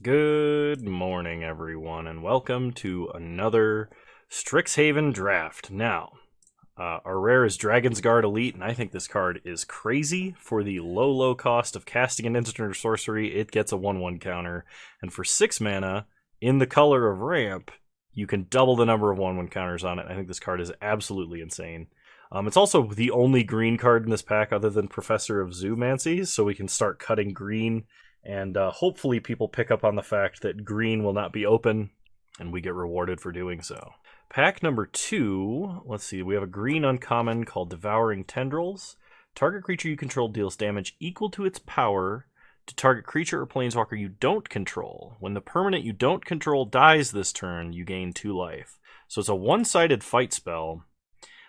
Good morning, everyone, and welcome to another Strixhaven draft. Now, our rare is Dragonsguard Elite, and I think this card is crazy. For the low cost of casting an instant or sorcery, it gets a 1/1 counter, and for 6 mana, in the color of ramp, you can double the number of 1/1 counters on it. I think this card is absolutely insane. It's also the only green card in this pack other than Professor of Zoomancy, so we can start cutting green, and hopefully people pick up on the fact that green will not be open, and we get rewarded for doing so. Pack number 2, let's see, we have a green uncommon called Devouring Tendrils. Target creature you control deals damage equal to its power to target creature or planeswalker you don't control. When the permanent you don't control dies this turn, you gain 2 life. So it's a one-sided fight spell.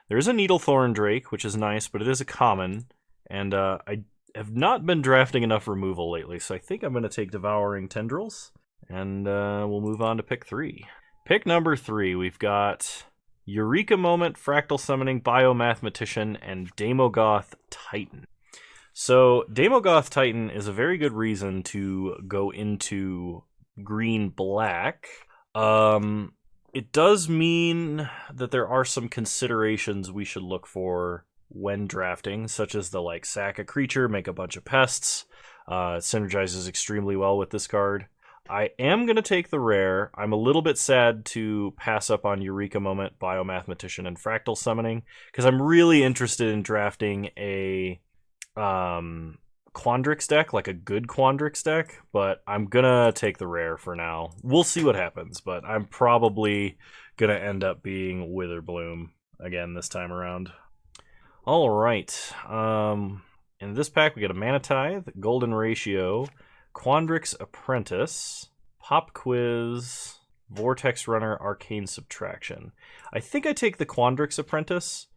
There is a Needlethorn Drake, which is nice, but it is a common, and I have not been drafting enough removal lately, so I think I'm going to take Devouring Tendrils, and we'll move on to pick 3. Pick number 3, we've got Eureka Moment, Fractal Summoning, Biomathematician, and Damogoth Titan. So Damogoth Titan is a very good reason to go into green-black. It does mean that there are some considerations we should look for when drafting, such as the sack a creature, make a bunch of pests. It synergizes extremely well with this card. I am going to take the rare. I'm a little bit sad to pass up on Eureka Moment, Biomathematician, and Fractal Summoning, because I'm really interested in drafting a Quandrix deck, like a good Quandrix deck, but I'm gonna take the rare for now. We'll see what happens, but I'm probably gonna end up being Witherbloom again this time around. Alright, in this pack we get a Mana Tithe, Golden Ratio, Quandrix Apprentice, Pop Quiz, Vortex Runner, Arcane Subtraction. I think I take the Quandrix Apprentice.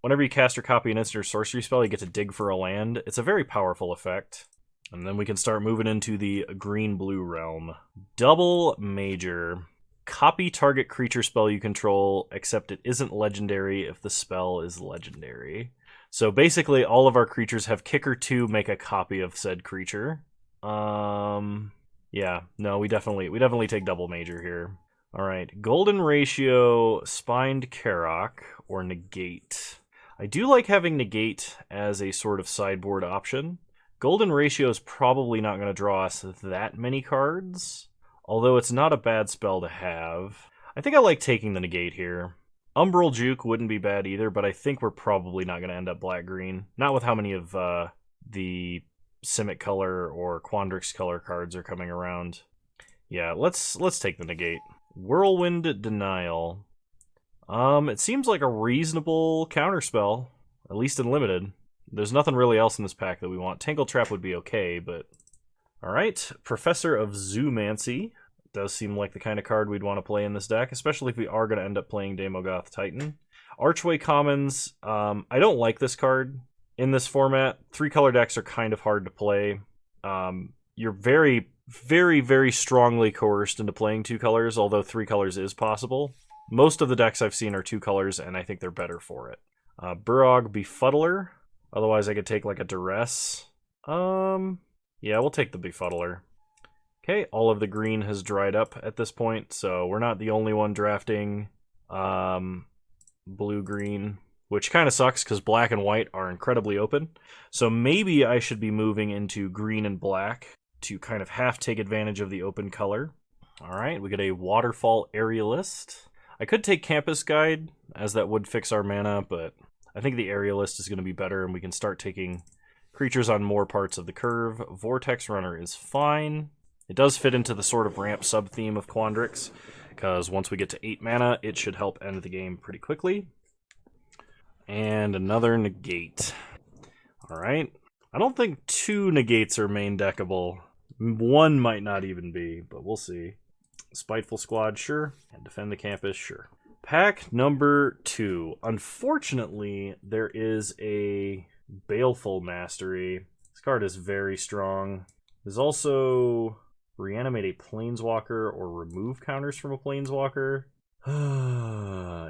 Whenever you cast or copy an instant or sorcery spell, you get to dig for a land. It's a very powerful effect. And then we can start moving into the green-blue realm. Double Major. Copy target creature spell you control, except it isn't legendary if the spell is legendary. So basically, all of our creatures have Kicker 2, make a copy of said creature. Yeah, no, we definitely take Double Major here. Alright, Golden Ratio, Spined Karok, or Negate. I do like having Negate as a sort of sideboard option. Golden Ratio is probably not going to draw us that many cards, although it's not a bad spell to have. I think I like taking the Negate here. Umbral Juke wouldn't be bad either, but I think we're probably not going to end up black-green. Not with how many of the Simic color or Quandrix color cards are coming around. Yeah, let's take the Negate. Whirlwind Denial. It seems like a reasonable counterspell, at least in limited. There's nothing really else in this pack that we want. Tangle Trap would be okay, but... Alright, Professor of Zoomancy. Does seem like the kind of card we'd want to play in this deck, especially if we are going to end up playing Damogoth Titan. Archway Commons, I don't like this card in this format. 3-color decks are kind of hard to play. You're very strongly coerced into playing 2 colors, although 3 colors is possible. Most of the decks I've seen are 2 colors, and I think they're better for it. Burog Befuddler. Otherwise, I could take a Duress. Yeah, we'll take the Befuddler. Okay, all of the green has dried up at this point, so we're not the only one drafting blue-green, which kind of sucks because black and white are incredibly open. So maybe I should be moving into green and black to kind of half take advantage of the open color. Alright, we get a Waterfall Aerialist. I could take Campus Guide, as that would fix our mana, but I think the Aerialist is going to be better, and we can start taking creatures on more parts of the curve. Vortex Runner is fine. It does fit into the sort of ramp sub-theme of Quandrix, because once we get to 8 mana, it should help end the game pretty quickly. And another Negate. Alright. I don't think 2 Negates are main deckable. 1 might not even be, but we'll see. Spiteful Squad, sure. And Defend the Campus, sure. Pack number 2. Unfortunately, there is a Baleful Mastery. This card is very strong. There's also Reanimate a Planeswalker or remove counters from a Planeswalker.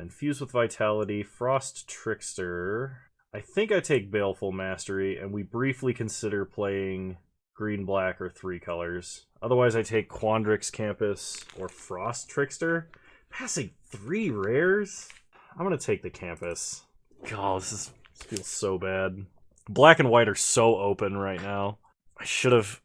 Infuse with Vitality, Frost Trickster. I think I take Baleful Mastery, and we briefly consider playing green, black, or 3 colors. Otherwise, I take Quandrix Campus or Frost Trickster. Passing 3 rares? I'm going to take the Campus. God, this feels so bad. Black and white are so open right now. I should have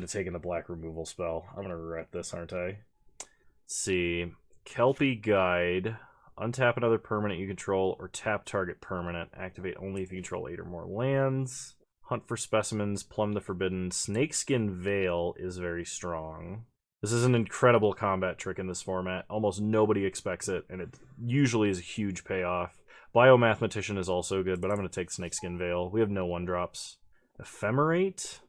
taken the black removal spell. I'm going to regret this, aren't I? Let's see. Kelpie Guide. Untap another permanent you control or tap target permanent. Activate only if you control 8 or more lands. Hunt for specimens. Plumb the Forbidden. Snakeskin Veil is very strong. This is an incredible combat trick in this format. Almost nobody expects it, and it usually is a huge payoff. Biomathematician is also good, but I'm going to take Snakeskin Veil. We have no 1-drops. Ephemerate?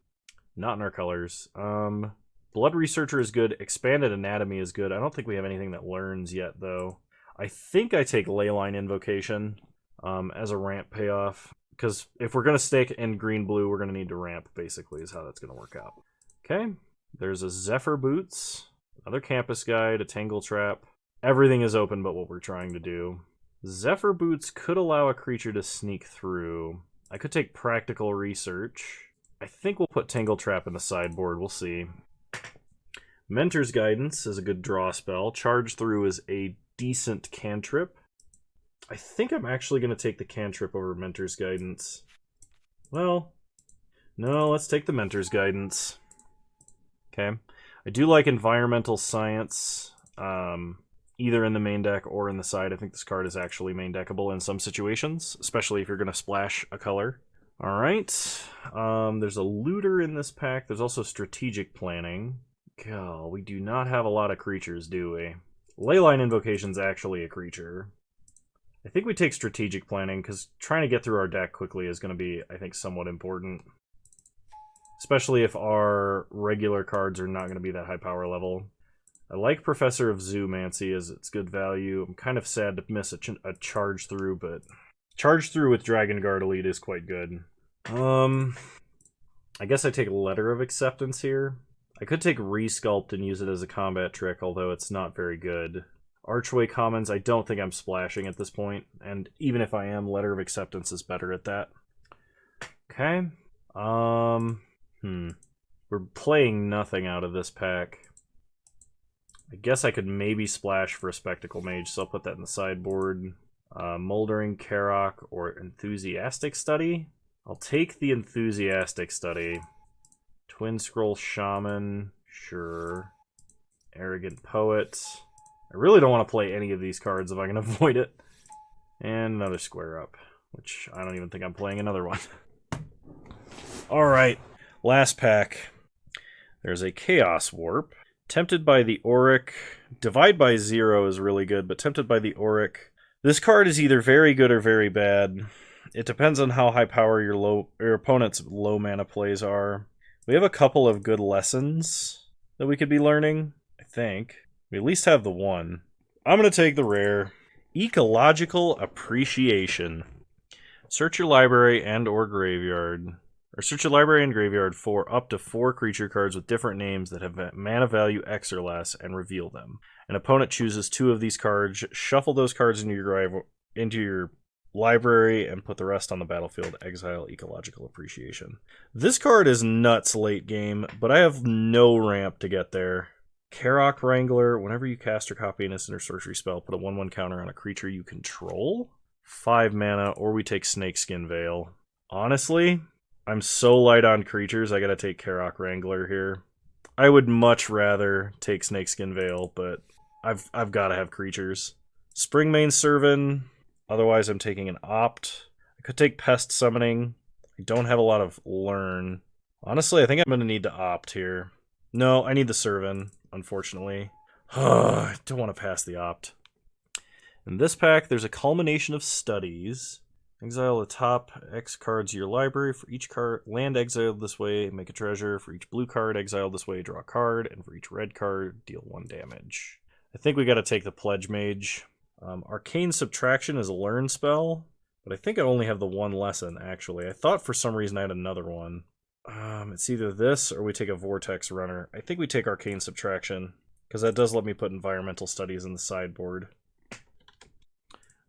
Not in our colors. Blood Researcher is good. Expanded Anatomy is good. I don't think we have anything that learns yet, though. I think I take Leyline Invocation as a ramp payoff, because if we're going to stick in green-blue, we're going to need to ramp, basically, is how that's going to work out. Okay. There's a Zephyr Boots, another Campus Guide, a Tangle Trap. Everything is open but what we're trying to do. Zephyr Boots could allow a creature to sneak through. I could take Practical Research. I think we'll put Tangle Trap in the sideboard. We'll see. Mentor's Guidance is a good draw spell. Charge Through is a decent cantrip. I think I'm actually going to take the cantrip over Mentor's Guidance. Well, no, let's take the Mentor's Guidance. Okay. I do like Environmental Science, either in the main deck or in the side. I think this card is actually main deckable in some situations, especially if you're going to splash a color. Alright. There's a Looter in this pack. There's also Strategic Planning. God, we do not have a lot of creatures, do we? Leyline Invocation's actually a creature. I think we take Strategic Planning, because trying to get through our deck quickly is going to be, I think, somewhat important. Especially if our regular cards are not going to be that high power level. I like Professor of Zoomancy as it's good value. I'm kind of sad to miss a Charge Through, but Charge Through with Dragonsguard Elite is quite good. I guess I take Letter of Acceptance here. I could take Resculpt and use it as a combat trick, although it's not very good. Archway Commons, I don't think I'm splashing at this point, and even if I am, Letter of Acceptance is better at that. Okay. We're playing nothing out of this pack. I guess I could maybe splash for a Spectacle Mage, so I'll put that in the sideboard. Moldering Karok or Enthusiastic Study. I'll take the Enthusiastic Study. Twin Scroll Shaman, sure. Arrogant Poet. I really don't want to play any of these cards if I can avoid it. And another Square Up, which I don't even think I'm playing another one. Alright, last pack. There's a Chaos Warp. Tempted by the Auric. Divide by 0 is really good, but Tempted by the Auric. This card is either very good or very bad. It depends on how high power your opponent's low mana plays are. We have a couple of good lessons that we could be learning, I think. We at least have the one. I'm going to take the rare. Ecological Appreciation. Search your library and or graveyard. Or search your library and graveyard for up to 4 creature cards with different names that have mana value X or less and reveal them. An opponent chooses 2 of these cards. Shuffle those cards into your library and put the rest on the battlefield. Exile Ecological Appreciation. This card is nuts late game, but I have no ramp to get there. Karok Wrangler. Whenever you cast or copy an instant or sorcery spell, put a 1/1 counter on a creature you control. 5 mana, or we take Snakeskin Veil. Honestly, I'm so light on creatures, I gotta take Karok Wrangler here. I would much rather take Snakeskin Veil, but I've gotta have creatures. Springmane Servant. Otherwise, I'm taking an Opt. I could take Pest Summoning. I don't have a lot of Learn. Honestly, I think I'm gonna need to Opt here. No, I need the Servant, unfortunately. I don't want to pass the Opt. In this pack, there's a Culmination of Studies. Exile the top X cards of your library. For each card land exiled this way, make a treasure. For each blue card exiled this way, draw a card. And for each red card, deal 1 damage. I think we got to take the Pledge Mage. Arcane Subtraction is a learn spell, but I think I only have the 1 lesson, actually. I thought for some reason I had another one. It's either this or we take a Vortex Runner. I think we take Arcane Subtraction, because that does let me put Environmental Studies in the sideboard.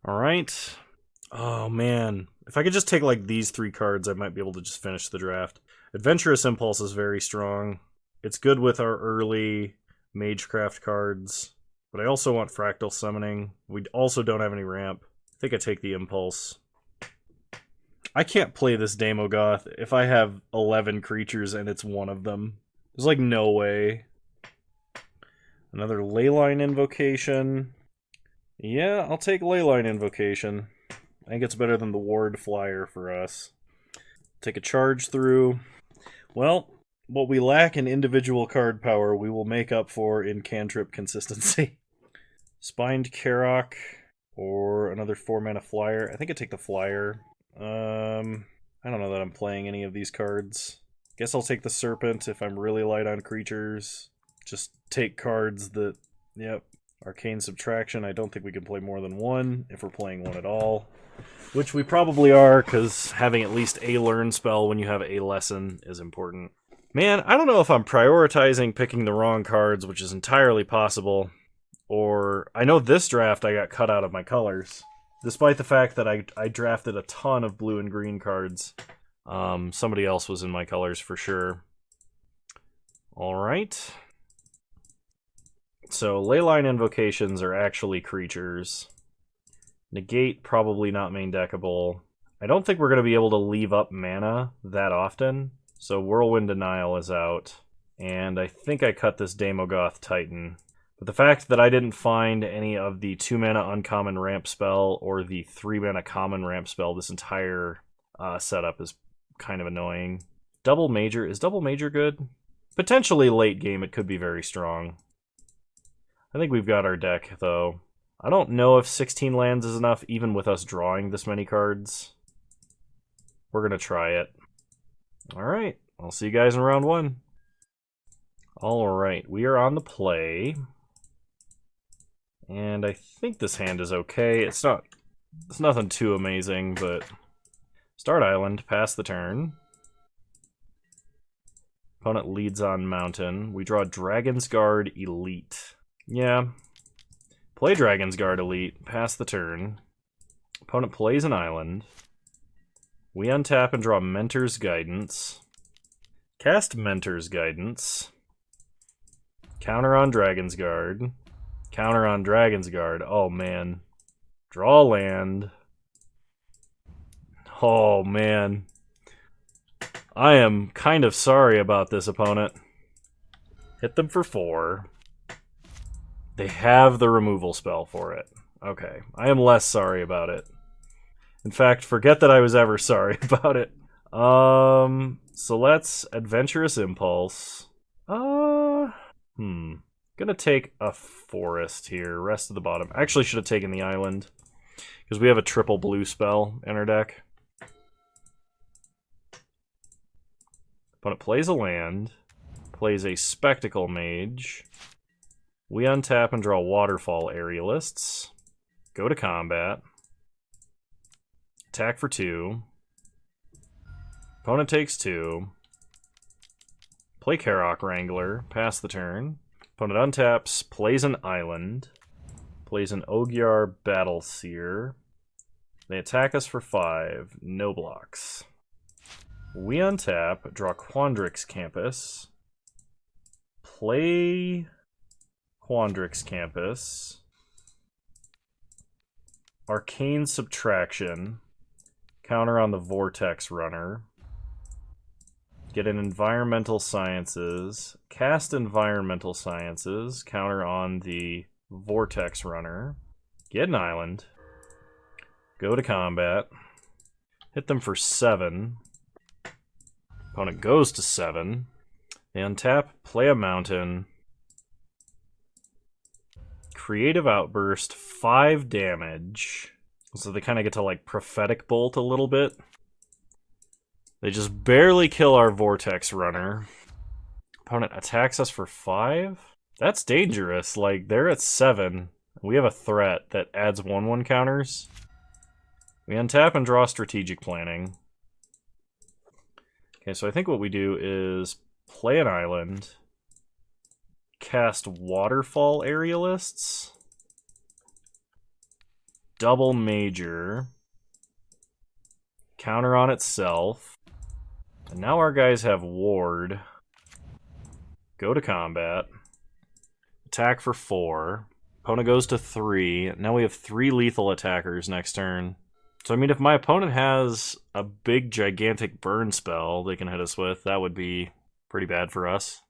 Alright. Oh, man. If I could just take, like, these 3 cards, I might be able to just finish the draft. Adventurous Impulse is very strong. It's good with our early Magecraft cards, but I also want Fractal Summoning. We also don't have any ramp. I think I take the Impulse. I can't play this Damogoth if I have 11 creatures and it's one of them. There's like no way. Another Leyline Invocation. Yeah, I'll take Leyline Invocation. I think it's better than the Ward Flyer for us. Take a charge through. Well, what we lack in individual card power, we will make up for in cantrip consistency. Spined Karok, or another 4-mana flyer. I think I take the flyer. I don't know that I'm playing any of these cards. Guess I'll take the Serpent if I'm really light on creatures. Just take cards that, yep. Arcane Subtraction, I don't think we can play more than one if we're playing one at all. Which we probably are, because having at least a learn spell when you have a lesson is important. Man, I don't know if I'm prioritizing picking the wrong cards, which is entirely possible, or I know this draft I got cut out of my colors, despite the fact that I drafted a ton of blue and green cards. Somebody else was in my colors for sure. Alright. So, Leyline Invocations are actually creatures. Negate, probably not main deckable. I don't think we're going to be able to leave up mana that often. So Whirlwind Denial is out. And I think I cut this Damogoth Titan. But the fact that I didn't find any of the 2-mana uncommon ramp spell or the 3-mana common ramp spell this entire setup is kind of annoying. Double Major. Is Double Major good? Potentially late game it could be very strong. I think we've got our deck, though. I don't know if 16 lands is enough, even with us drawing this many cards. We're going to try it. Alright, I'll see you guys in round 1. Alright, we are on the play. And I think this hand is okay. It's nothing too amazing, but... Start Island, pass the turn. Opponent leads on Mountain. We draw Dragonsguard Elite. Yeah. Play Dragonsguard Elite, pass the turn. Opponent plays an island. We untap and draw Mentor's Guidance. Cast Mentor's Guidance. Counter on Dragonsguard. Counter on Dragonsguard. Oh, man. Draw land. Oh, man. I am kind of sorry about this, opponent. Hit them for 4. They have the removal spell for it. Okay. I am less sorry about it. In fact, forget that I was ever sorry about it. So let's Adventurous Impulse. Gonna take a forest here. Rest of the bottom. Actually should have taken the island. Because we have a triple blue spell in our deck. Opponent plays a land. Plays a Spectacle Mage. We untap and draw Waterfall Aerialists. Go to combat. Attack for 2. Opponent takes 2. Play Karok Wrangler. Pass the turn. Opponent untaps. Plays an island. Plays an Ogier Battleseer. They attack us for 5. No blocks. We untap. Draw Quandrix Campus. Play... Quandrix Campus. Arcane Subtraction. Counter on the Vortex Runner. Get an Environmental Sciences. Cast Environmental Sciences. Counter on the Vortex Runner. Get an island. Go to combat. Hit them for 7. Opponent goes to 7. They untap, play a mountain. Creative Outburst, 5 damage. So they kind of get to, like, Prophetic Bolt a little bit. They just barely kill our Vortex Runner. Opponent attacks us for 5? That's dangerous. Like, they're at 7. We have a threat that adds 1/1 counters. We untap and draw Strategic Planning. Okay, so I think what we do is play an island. Cast Waterfall Aerialists. Double Major. Counter on itself. And now our guys have ward. Go to combat. Attack for 4. Opponent goes to 3. Now we have 3 lethal attackers next turn. So, I mean, if my opponent has a big, gigantic burn spell they can hit us with, that would be pretty bad for us.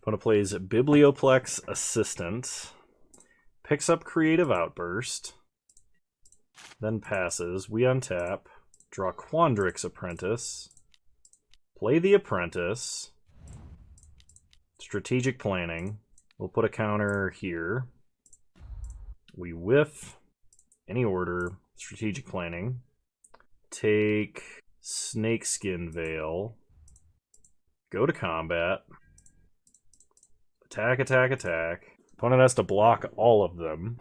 Opponent plays Biblioplex Assistant. Picks up Creative Outburst. Then passes. We untap. Draw Quandrix Apprentice. Play the Apprentice. Strategic Planning. We'll put a counter here. We whiff. Any order. Strategic Planning. Take Snakeskin Veil. Go to combat. Attack, attack, attack. Opponent has to block all of them.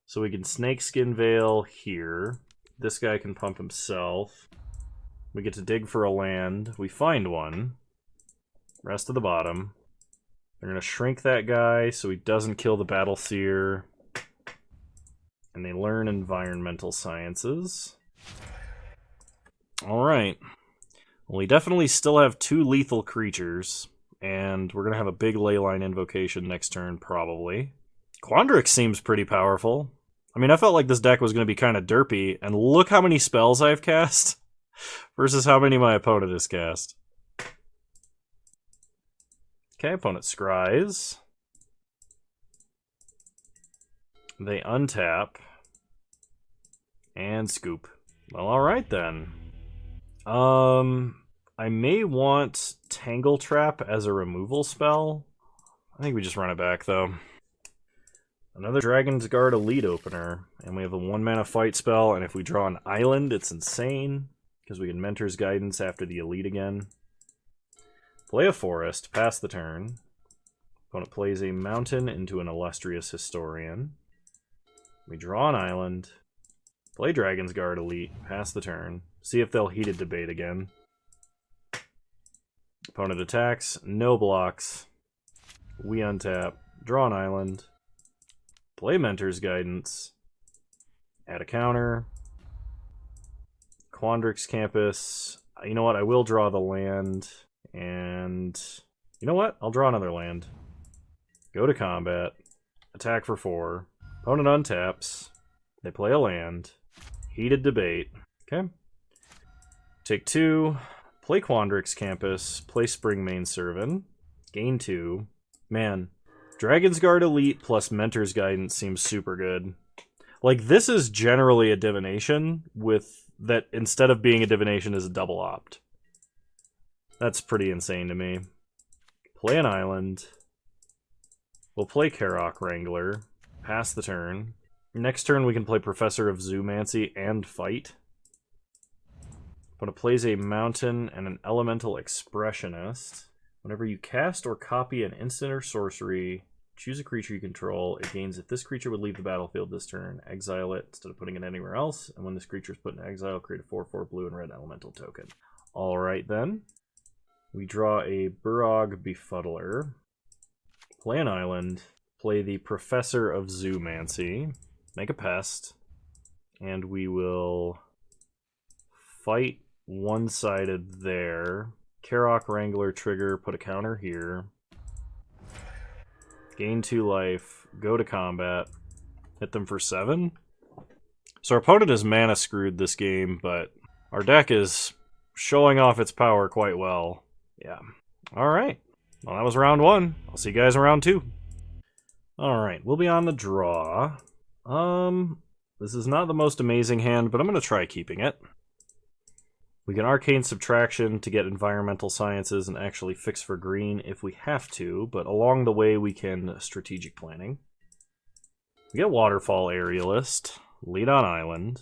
So we can Snakeskin Veil here. This guy can pump himself. We get to dig for a land. We find one. Rest of the bottom. They're going to shrink that guy so he doesn't kill the Battle Seer. And they learn Environmental Sciences. Alright. Well, we definitely still have 2 lethal creatures. And we're going to have a big Leyline Invocation next turn, probably. Quandrix seems pretty powerful. I mean, I felt like this deck was going to be kind of derpy, and look how many spells I've cast versus how many my opponent has cast. Okay, opponent scries. They untap. And scoop. Well, alright then. I may want Tangle Trap as a removal spell. I think we just run it back, though. Another Dragonsguard Elite opener. And we have a 1-mana fight spell, and if we draw an island, it's insane. Because we can Mentor's Guidance after the Elite again. Play a forest, pass the turn. Opponent plays a mountain into an Illustrious Historian. We draw an island. Play Dragonsguard Elite, pass the turn. See if they'll Heated Debate again. Opponent attacks, no blocks. We untap, draw an island. Play Mentor's Guidance. Add a counter. Quandrix Campus. You know what? I will draw the land. And you know what? I'll draw another land. Go to combat. Attack for 4. Opponent untaps. They play a land. Heated Debate. Okay. Take 2. Play Quandrix Campus. Play Spring Maidservant. Gain 2. Man. Dragonsguard Elite plus Mentor's Guidance seems super good. Like, this is generally a divination with that instead of being a divination is a double opt. That's pretty insane to me. Play an island. We'll play Karok Wrangler. Pass the turn. Next turn we can play Professor of Zoomancy and fight. But it plays a mountain and an elemental expressionist. Whenever you cast or copy an instant or sorcery, choose a creature you control. It gains if this creature would leave the battlefield this turn, exile it instead of putting it anywhere else. And when this creature is put in exile, create a 4/4 blue and red elemental token. Alright then. We draw a Burog Befuddler. Play an island. Play the Professor of Zoomancy. Make a pest. And we will fight one-sided there. Karok Wrangler trigger, put a counter here. Gain 2 life, go to combat, hit them for 7. So our opponent is mana screwed this game, but our deck is showing off its power quite well. Yeah. Alright. Well, that was round 1. I'll see you guys in round 2. Alright, we'll be on the draw. This is not the most amazing hand, but I'm going to try keeping it. We can Arcane Subtraction to get Environmental Sciences and actually fix for green if we have to, but along the way we can Strategic Planning. We get Waterfall Aerialist, lead on island.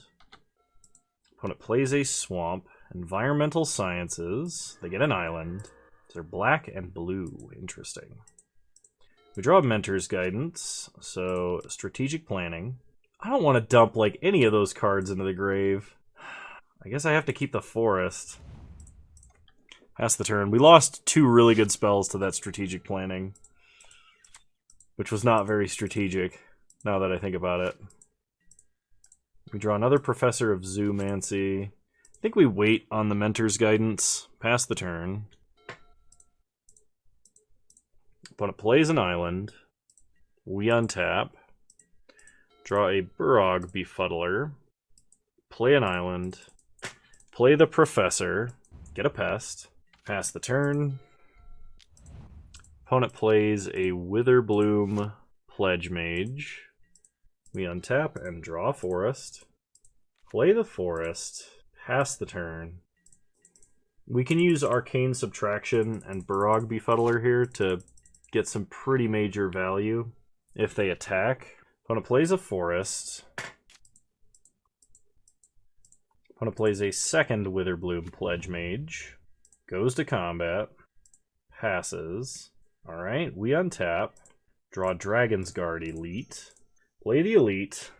Opponent plays a swamp, Environmental Sciences, they get an island. So they're black and blue, interesting. We draw Mentor's Guidance, so Strategic Planning. I don't want to dump like any of those cards into the grave. I guess I have to keep the forest. Pass the turn. We lost 2 really good spells to that Strategic Planning, which was not very strategic, now that I think about it. We draw another Professor of Zoomancy. I think we wait on the Mentor's Guidance. Pass the turn. Opponent plays an island. We untap. Draw a Burog Befuddler. Play an island. Play the Professor. Get a Pest. Pass the turn. Opponent plays a Witherbloom Pledge Mage. We untap and draw a forest. Play the forest. Pass the turn. We can use Arcane Subtraction and Burog Befuddler here to get some pretty major value if they attack. Opponent plays a forest. Opponent plays a second Witherbloom Pledge Mage. Goes to combat. Passes. Alright, we untap. Draw Dragonsguard Elite. Play the Elite.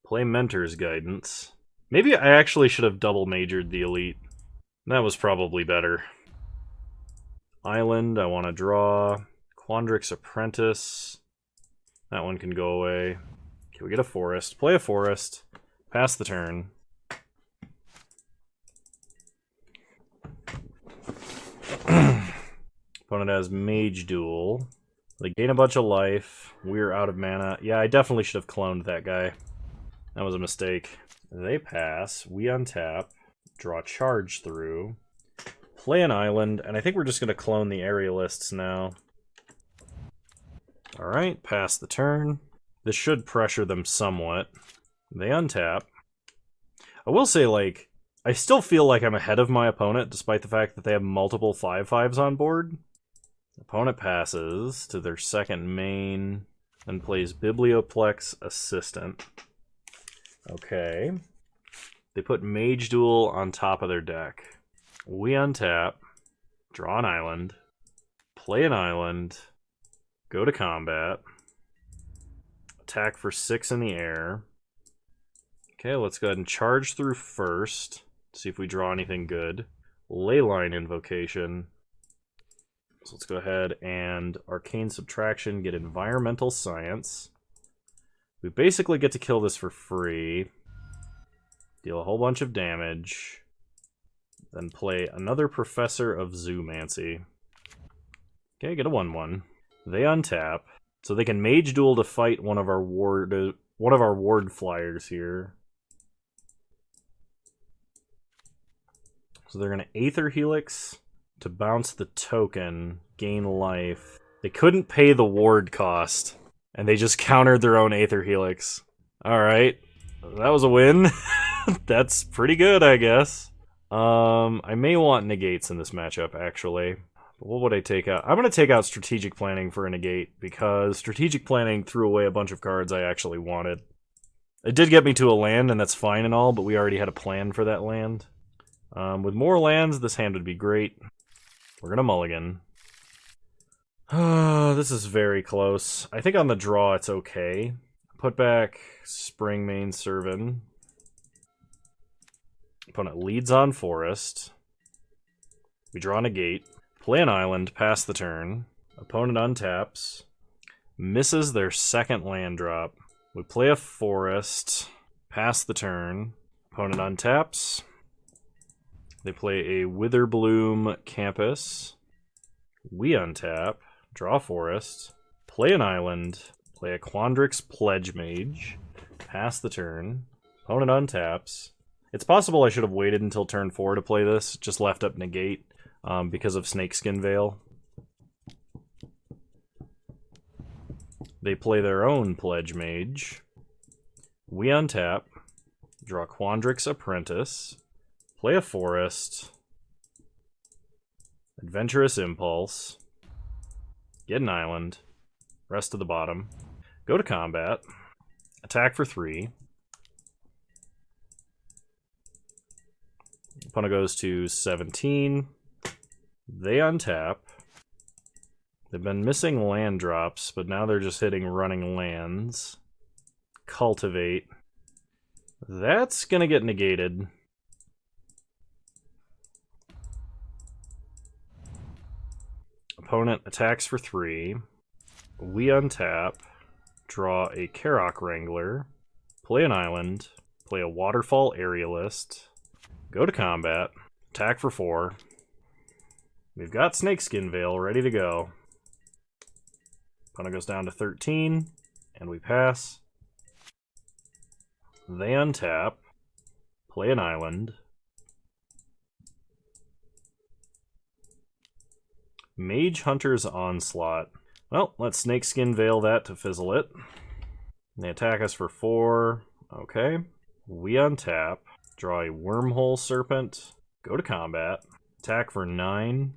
Play Mentor's Guidance. Maybe I actually should have double majored the Elite. That was probably better. Island, I want to draw. Quandrix Apprentice. That one can go away. Okay, we get a forest. Play a forest. Pass the turn. Opponent has Mage Duel. They gain a bunch of life. We're out of mana. Yeah, I definitely should have cloned that guy. That was a mistake. They pass. We untap. Draw Charge Through. Play an island. And I think we're just going to clone the Aerialists now. Alright, pass the turn. This should pressure them somewhat. They untap. I will say, like, I still feel like I'm ahead of my opponent, despite the fact that they have multiple 5/5s on board. Opponent passes to their second main, and plays Biblioplex Assistant. Okay. They put Mage Duel on top of their deck. We untap, draw an island, play an island, go to combat, attack for 6 in the air. Okay, let's go ahead and charge through first, see if we draw anything good. Leyline Invocation. So let's go ahead and Arcane Subtraction, get Environmental Science. We basically get to kill this for free. Deal a whole bunch of damage. Then play another Professor of Zoomancy. Okay, get a 1/1. They untap. So they can Mage Duel to fight one of our ward flyers here. So they're going to Aether Helix to bounce the token, gain life. They couldn't pay the ward cost, and they just countered their own Aether Helix. Alright, that was a win. That's pretty good, I guess. I may want negates in this matchup, actually. But what would I take out? I'm going to take out Strategic Planning for a negate, because Strategic Planning threw away a bunch of cards I actually wanted. It did get me to a land, and that's fine and all, but we already had a plan for that land. With more lands, this hand would be great. We're going to mulligan. This is very close. I think on the draw it's okay. Put back Spring Main Servant. Opponent leads on Forest. We draw a negate. Play an island, pass the turn. Opponent untaps. Misses their second land drop. We play a forest. Pass the turn. Opponent untaps. They play a Witherbloom Campus. We untap. Draw a forest. Play an island. Play a Quandrix Pledge Mage. Pass the turn. Opponent untaps. It's possible I should have waited until turn 4 to play this. Just left up negate because of Snakeskin Veil. They play their own Pledge Mage. We untap. Draw Quandrix Apprentice. Play a forest. Adventurous Impulse. Get an island. Rest to the bottom. Go to combat. Attack for 3. Opponent goes to 17. They untap. They've been missing land drops, but now they're just hitting running lands. Cultivate. That's gonna get negated. Opponent attacks for 3. We untap. Draw a Karok Wrangler. play an island, play a waterfall aerialist, go to combat, attack for 4. We've got Snakeskin Veil ready to go. Opponent goes down to 13, and we pass. They untap, play an island. Mage Hunter's Onslaught. Well, let's Snakeskin Veil that to fizzle it. They attack us for 4. Okay. We untap, draw a Wormhole Serpent, go to combat, attack for 9.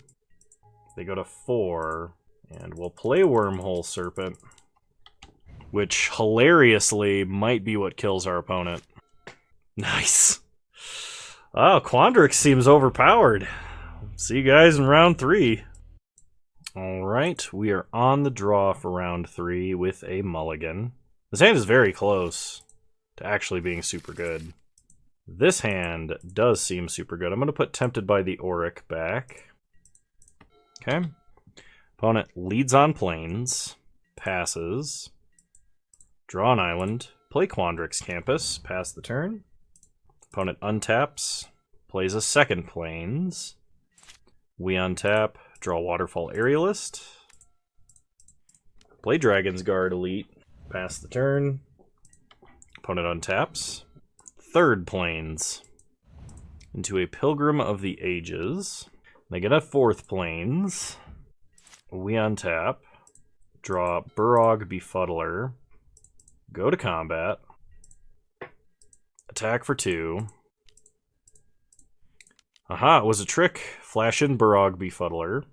They go to 4, and we'll play Wormhole Serpent, which hilariously might be what kills our opponent. Nice. Oh, Quandrix seems overpowered. See you guys in round 3. Alright, we are on the draw for round 3 with a mulligan. This hand is very close to actually being super good. This hand does seem super good. I'm going to put Tempted by the Auric back. Okay. Opponent leads on plains, passes, draw an island, play Quandrix Campus, pass the turn. Opponent untaps, plays a second plains. We untap, draw Waterfall Aerialist, play Dragonsguard Elite, pass the turn. Opponent untaps, third plains into a Pilgrim of the Ages. They get a fourth plains. We untap, draw Burog Befuddler, go to combat, attack for 2. Aha, it was a trick. Flash in Burog Befuddler.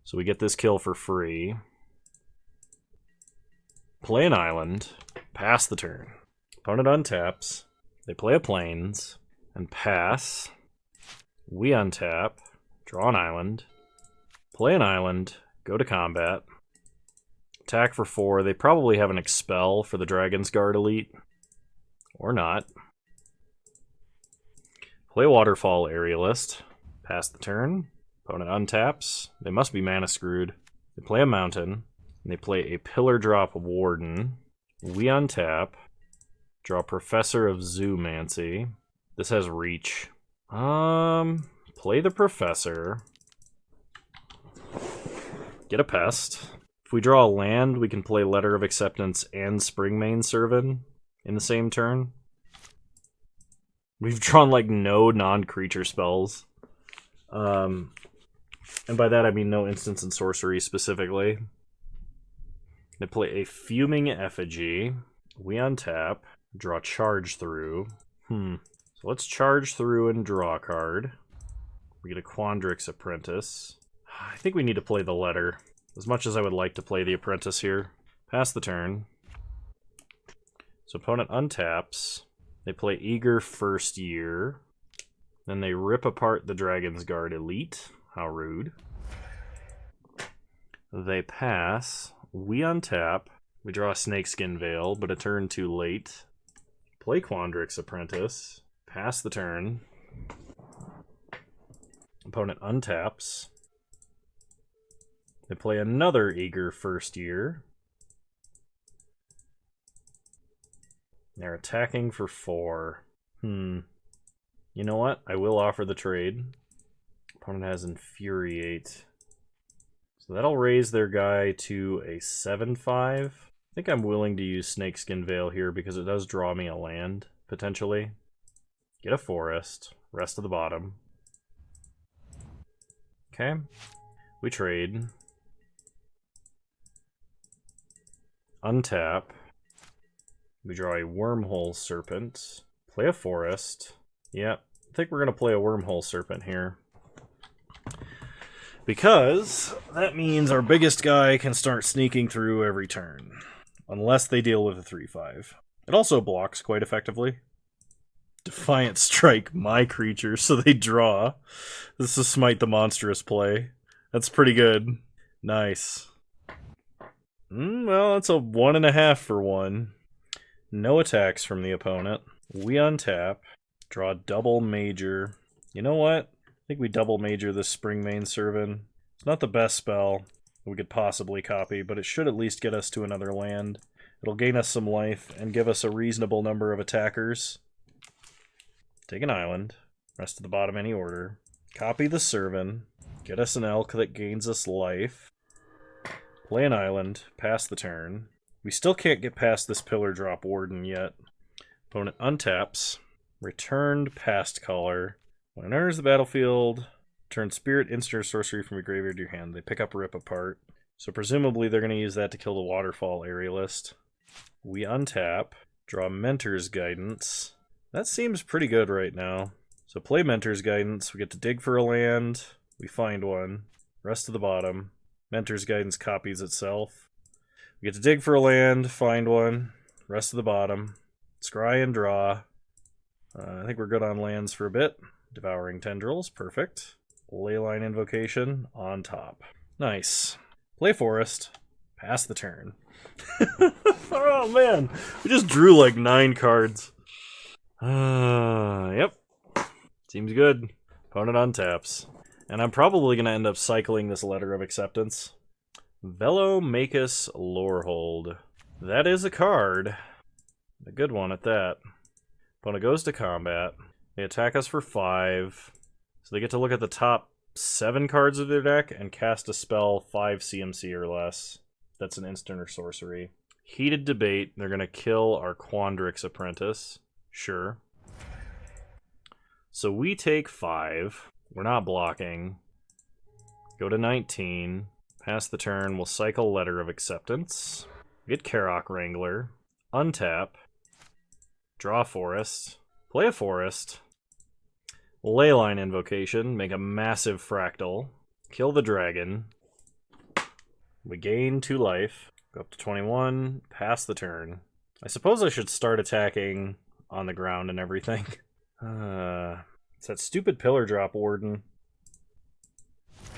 So we get this kill for free. Play an island, pass the turn. Opponent untaps, they play a plains, and pass. We untap, draw an island, play an island, go to combat, attack for 4. They probably have an Expel for the Dragonsguard Elite. Or not. Play Waterfall Aerialist, pass the turn. Opponent untaps. They must be mana screwed. They play a mountain, and they play a Pillar Drop Warden. We untap, draw Professor of Zoomancy. This has reach. Play the Professor. Get a Pest. If we draw a land, we can play Letter of Acceptance and Springmane Servant in the same turn. We've drawn like no non-creature spells. And by that I mean no instants and sorcery specifically. They play a Fuming Effigy. We untap, draw Charge Through. So let's Charge Through and draw a card. We get a Quandrix Apprentice. I think we need to play the Letter. As much as I would like to play the Apprentice here. Pass the turn. So opponent untaps. They play Eager First Year. Then they rip apart the Dragonsguard Elite. How rude. They pass. We untap. We draw a Snakeskin Veil, but a turn too late. Play Quandrix Apprentice. Pass the turn. Opponent untaps. They play another Eager First Year. They're attacking for 4. You know what? I will offer the trade. Opponent has Infuriate. So that'll raise their guy to a 7-5. I think I'm willing to use Snakeskin Veil here because it does draw me a land, potentially. Get a forest. Rest of the bottom. Okay. We trade. Untap. We draw a Wormhole Serpent. Play a forest. Yep. I think we're going to play a Wormhole Serpent here. Because that means our biggest guy can start sneaking through every turn. Unless they deal with a 3-5. It also blocks quite effectively. Defiant Strike my creature so they draw. This is Smite the Monstrous play. That's pretty good. Nice. Well, that's a 1.5 for 1. No attacks from the opponent. We untap. Draw double major. You know what? I think we double major this Springmane Servant. It's not the best spell we could possibly copy, but it should at least get us to another land. It'll gain us some life and give us a reasonable number of attackers. Take an island. Rest of the bottom any order. Copy the Servan. Get us an elk that gains us life. Play an island. Pass the turn. We still can't get past this Pillar Drop Warden yet. Opponent untaps. Returned past color. When it enters the battlefield, turn Spirit, instant, or sorcery from your graveyard to your hand. They pick up Rip Apart. So presumably they're going to use that to kill the Waterfall Aerialist. We untap. Draw Mentor's Guidance. That seems pretty good right now. So play Mentor's Guidance. We get to dig for a land. We find one. Rest of the bottom. Mentor's Guidance copies itself. We get to dig for a land, find one. Rest of the bottom. Scry and draw. I think we're good on lands for a bit. Devouring Tendrils, perfect. Leyline Invocation on top. Nice. Play Forest. Pass the turn. Oh man, we just drew like 9 cards. Yep. Seems good. Opponent untaps. And I'm probably going to end up cycling this Letter of Acceptance. Velomachus Lorehold. That is a card. A good one at that. Opponent goes to combat. They attack us for 5. So they get to look at the top 7 cards of their deck and cast a spell 5 CMC or less. That's an instant or sorcery. Heated Debate. They're going to kill our Quandrix Apprentice. Sure. So we take 5. We're not blocking. Go to 19. Pass the turn. We'll cycle Letter of Acceptance. Get Karok Wrangler. Untap. Draw Forest. Play a Forest. Leyline Invocation. Make a massive Fractal. Kill the dragon. We gain 2 life. Go up to 21. Pass the turn. I suppose I should start attacking on the ground and everything. It's that stupid Pillar Drop Warden.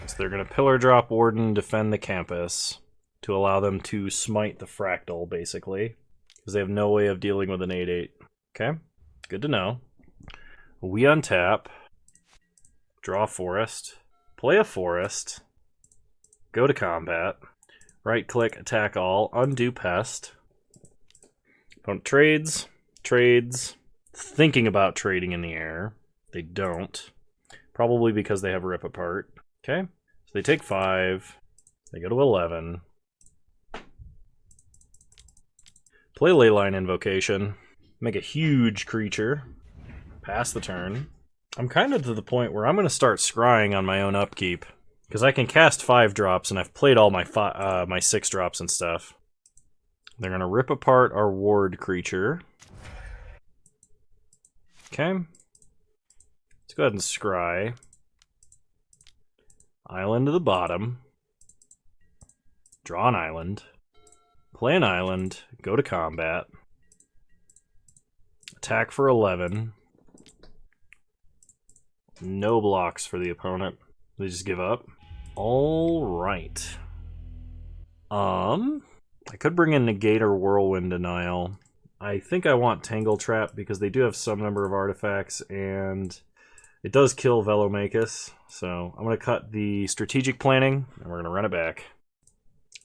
So they're going to Pillar Drop Warden, defend the campus to allow them to smite the Fractal, basically. Because they have no way of dealing with an 8/8. Okay, good to know. We untap. Draw Forest. Play a Forest. Go to combat. Right-click, attack all. Undo Pest. Opponent trades. Trades. Thinking about trading in the air. They don't. Probably because they have a Rip Apart. Okay. So they take 5. They go to 11. Play Leyline Invocation. Make a huge creature. Pass the turn. I'm kind of to the point where I'm going to start scrying on my own upkeep. Because I can cast 5 drops, and I've played all my 6 drops and stuff. They're going to Rip Apart our Ward creature. Okay. Let's go ahead and scry. Island to the bottom. Draw an island. Play an island. Go to combat. Attack for 11. No blocks for the opponent. They just give up. Alright. I could bring in Negate or Whirlwind Denial. I think I want Tangle Trap because they do have some number of artifacts and it does kill Velomachus. So I'm going to cut the Strategic Planning and we're going to run it back.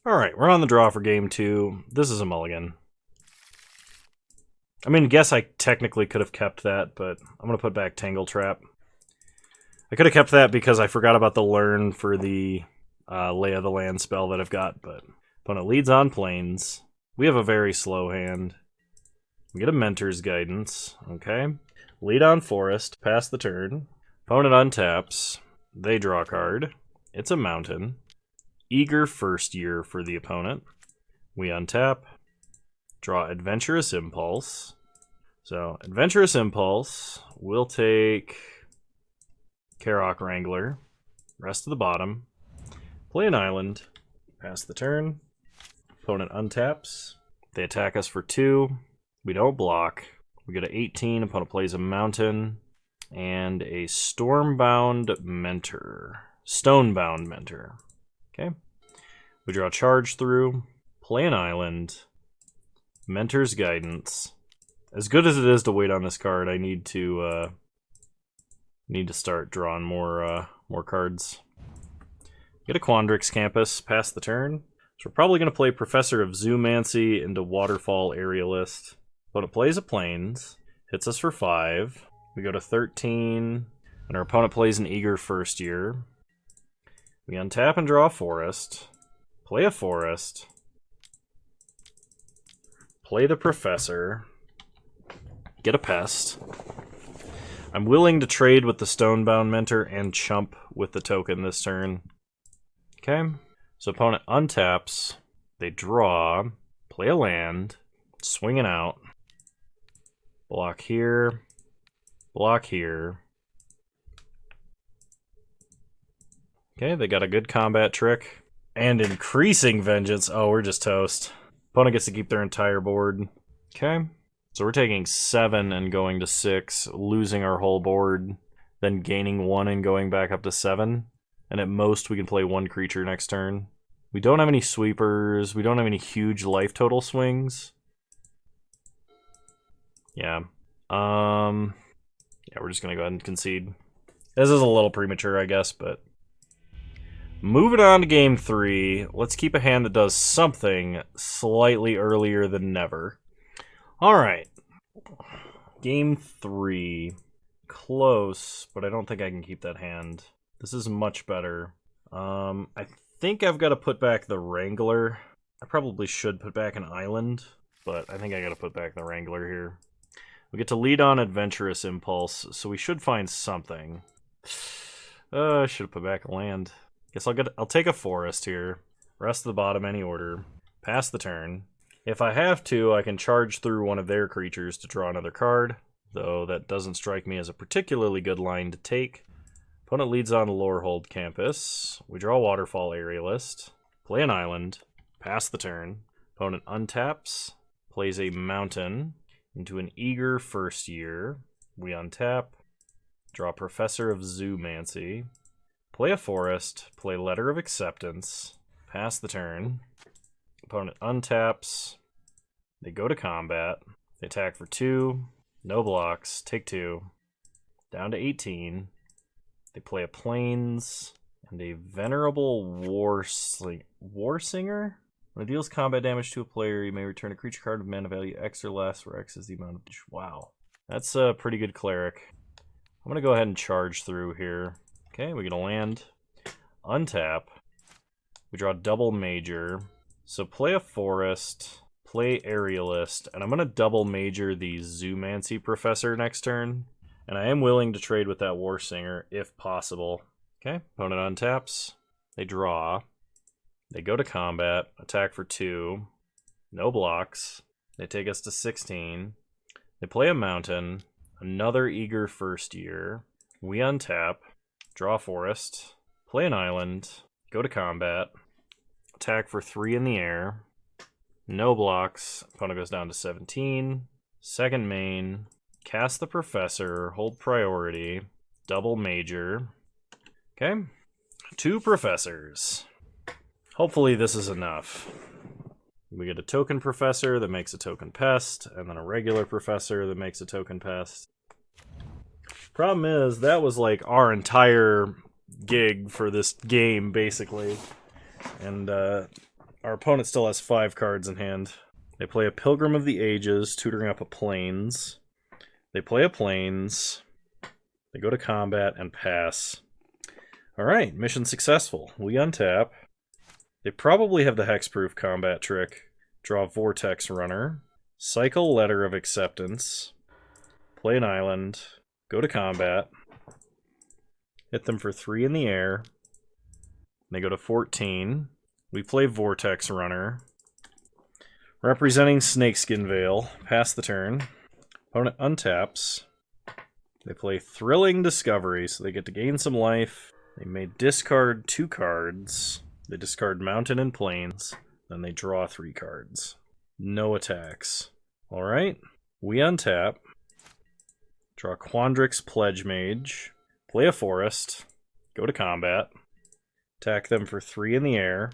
Alright, we're on the draw for game 2. This is a mulligan. I mean, I guess I technically could have kept that, but I'm going to put back Tangle Trap. I could have kept that because I forgot about the learn for the Lay of the Land spell that I've got, but opponent leads on plains. We have a very slow hand. We get a Mentor's Guidance, okay. Lead on forest, pass the turn. Opponent untaps. They draw a card. It's a mountain. Eager First Year for the opponent. We untap. Draw Adventurous Impulse. So, Adventurous Impulse. We'll take Karok Wrangler. Rest of the bottom. Play an island. Pass the turn. Opponent untaps. They attack us for 2. We don't block. We go to 18. Opponent plays a mountain. And a Stormbound Mentor. Stonebound Mentor. Okay. We draw Charge Through. Play an island. Mentor's Guidance. As good as it is to wait on this card, I need to start drawing more cards. Get a Quandrix Campus, pass the turn. So we're probably going to play Professor of Zoomancy into Waterfall Aerialist. Opponent plays a Plains, hits us for 5. We go to 13, and our opponent plays an Eager First Year. We untap and draw a Forest, play a Forest, play the Professor, get a Pest. I'm willing to trade with the Stonebound Mentor and chump with the token this turn. Okay. So opponent untaps, they draw, play a land, swinging out, block here, block here. Okay, they got a good combat trick. And increasing vengeance. Oh, we're just toast. Opponent gets to keep their entire board. Okay, so we're taking 7 and going to 6, losing our whole board, then gaining 1 and going back up to 7. And at most, we can play 1 creature next turn. We don't have any sweepers. We don't have any huge life total swings. Yeah. Yeah, we're just going to go ahead and concede. This is a little premature, I guess, but... Moving on to game 3. Let's keep a hand that does something slightly earlier than never. Alright. Game 3. Close, but I don't think I can keep that hand. This is much better. I think I've got to put back the Wrangler. I probably should put back an Island, but I think I got to put back the Wrangler here. We get to lead on Adventurous Impulse, so we should find something. I should have put back a land. Guess I'll take a Forest here. Rest of the bottom any order. Pass the turn. If I have to, I can charge through one of their creatures to draw another card, though that doesn't strike me as a particularly good line to take. Opponent leads on Lorehold Campus. We draw Waterfall Aerialist. Play an Island. Pass the turn. Opponent untaps. Plays a Mountain into an Eager First Year. We untap. Draw Professor of Zoomancy. Play a Forest. Play Letter of Acceptance. Pass the turn. Opponent untaps. They go to combat. They attack for 2. No blocks. Take 2. Down to 18. They play a Plains and a Venerable Warsinger. When it deals combat damage to a player, you may return a creature card of mana value X or less, where X is the amount of... Wow. That's a pretty good cleric. I'm going to go ahead and charge through here. Okay, we get a land. Untap. We draw double Major. So play a Forest, play Aerialist, and I'm going to double Major the Zoomancy Professor next turn. And I am willing to trade with that Warsinger if possible. Okay, opponent untaps. They draw. They go to combat, attack for 2. No blocks. They take us to 16. They play a Mountain. Another Eager First Year. We untap. Draw a Forest. Play an Island. Go to combat. Attack for 3 in the air. No blocks. Opponent goes down to 17. Second main. Cast the Professor. Hold priority. Double Major. Okay. 2 Professors. Hopefully this is enough. We get a token Professor that makes a token Pest, and then a regular Professor that makes a token Pest. Problem is, that was like our entire gig for this game, basically. And our opponent still has 5 cards in hand. They play a Pilgrim of the Ages, tutoring up a Plains. They play a Plains. They go to combat and pass. Alright, mission successful. We untap. They probably have the Hexproof combat trick. Draw Vortex Runner. Cycle Letter of Acceptance. Play an Island. Go to combat. Hit them for 3 in the air. They go to 14. We play Vortex Runner. Representing Snakeskin Veil. Pass the turn. Opponent untaps. They play Thrilling Discovery, so they get to gain some life. They may discard 2 cards. They discard Mountain and Plains. Then they draw 3 cards. No attacks. Alright. We untap. Draw Quandrix Pledge Mage. Play a Forest. Go to combat. Attack them for 3 in the air.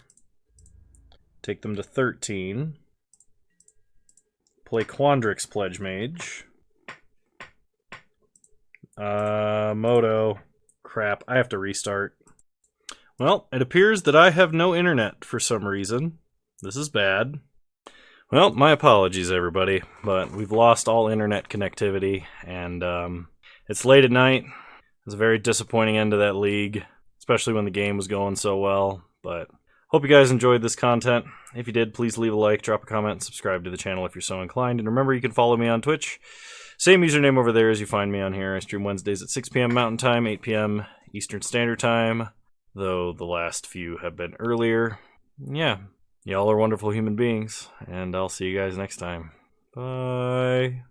Take them to 13. Play Quandrix Pledge Mage. Moto. Crap, I have to restart. Well, it appears that I have no internet for some reason. This is bad. Well, my apologies, everybody, but we've lost all internet connectivity, and it's late at night. It's a very disappointing end to that league, especially when the game was going so well, but hope you guys enjoyed this content. If you did, please leave a like, drop a comment, and subscribe to the channel if you're so inclined, and remember you can follow me on Twitch. Same username over there as you find me on here. I stream Wednesdays at 6 p.m. Mountain Time, 8 p.m. Eastern Standard Time, though the last few have been earlier. Yeah. Y'all are wonderful human beings, and I'll see you guys next time. Bye.